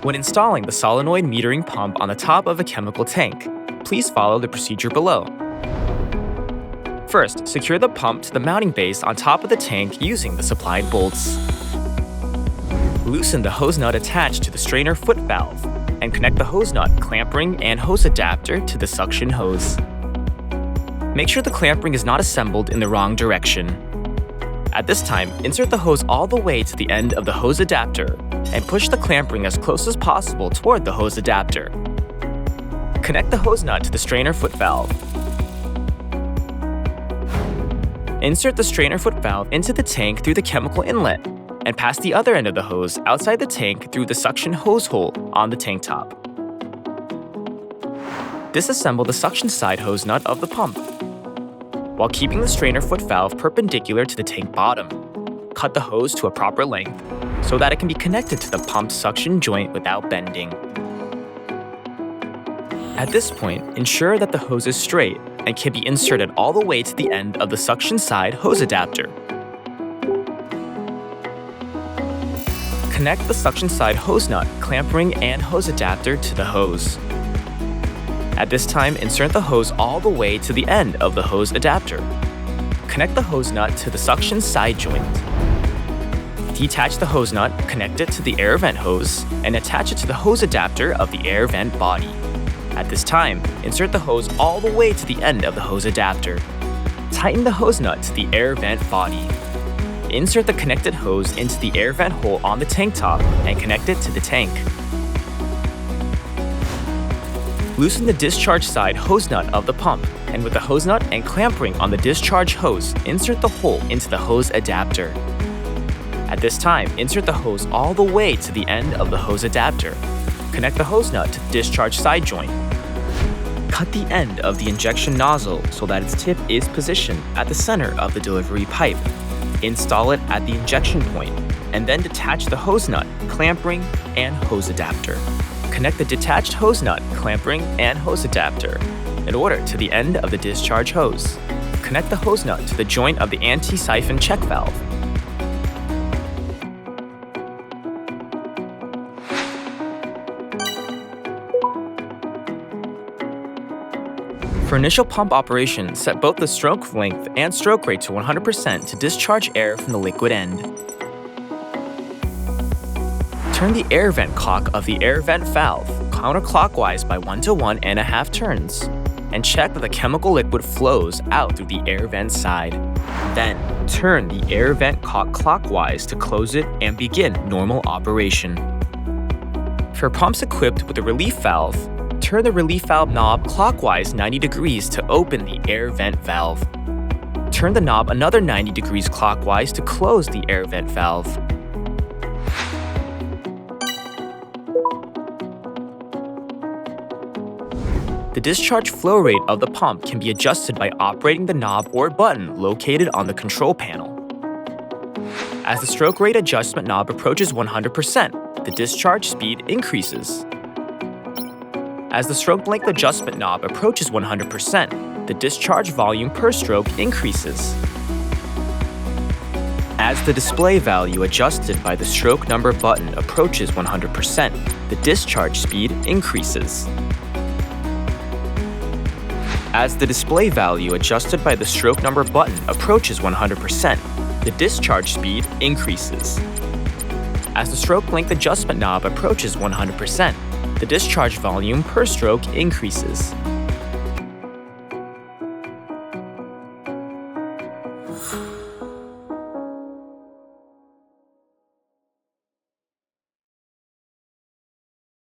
When installing the solenoid metering pump on the top of a chemical tank, please follow the procedure below. First, secure the pump to the mounting base on top of the tank using the supplied bolts. Loosen the hose nut attached to the strainer foot valve and connect the hose nut, clamp ring, and hose adapter to the suction hose. Make sure the clamp ring is not assembled in the wrong direction. At this time, insert the hose all the way to the end of the hose adapter and push the clamp ring as close as possible toward the hose adapter. Connect the hose nut to the strainer foot valve. Insert the strainer foot valve into the tank through the chemical inlet and pass the other end of the hose outside the tank through the suction hose hole on the tank top. Disassemble the suction side hose nut of the pump. While keeping the strainer foot valve perpendicular to the tank bottom, cut the hose to a proper length so that it can be connected to the pump's suction joint without bending. At this point, ensure that the hose is straight and can be inserted all the way to the end of the suction side hose adapter. Connect the suction side hose nut, clamp ring, and hose adapter to the hose. At this time, insert the hose all the way to the end of the hose adapter. Connect the hose nut to the suction side joint. Detach the hose nut, connect it to the air vent hose, and attach it to the hose adapter of the air vent body. At this time, insert the hose all the way to the end of the hose adapter. Tighten the hose nut to the air vent body. Insert the connected hose into the air vent hole on the tank top and connect it to the tank. Loosen the discharge side hose nut of the pump, and with the hose nut and clamp ring on the discharge hose, insert the hole into the hose adapter. At this time, insert the hose all the way to the end of the hose adapter. Connect the hose nut to the discharge side joint. Cut the end of the injection nozzle so that its tip is positioned at the center of the delivery pipe. Install it at the injection point, and then detach the hose nut, clamp ring, and hose adapter. Connect the detached hose nut, clamp ring, and hose adapter in order to the end of the discharge hose. Connect the hose nut to the joint of the anti-siphon check valve. For initial pump operation, set both the stroke length and stroke rate to 100% to discharge air from the liquid end. Turn the air vent cock of the air vent valve counterclockwise by 1 to 1.5 turns, and check that the chemical liquid flows out through the air vent side. Then, turn the air vent cock clockwise to close it and begin normal operation. For pumps equipped with a relief valve, turn the relief valve knob clockwise 90 degrees to open the air vent valve. Turn the knob another 90 degrees clockwise to close the air vent valve. The discharge flow rate of the pump can be adjusted by operating the knob or button located on the control panel. As the stroke rate adjustment knob approaches 100%, the discharge speed increases. As the stroke length adjustment knob approaches 100%, the discharge volume per stroke increases. As the display value adjusted by the stroke number button approaches 100%, the discharge speed increases. As the display value adjusted by the stroke number button approaches 100%, the discharge speed increases. As the stroke length adjustment knob approaches 100%, the discharge volume per stroke increases.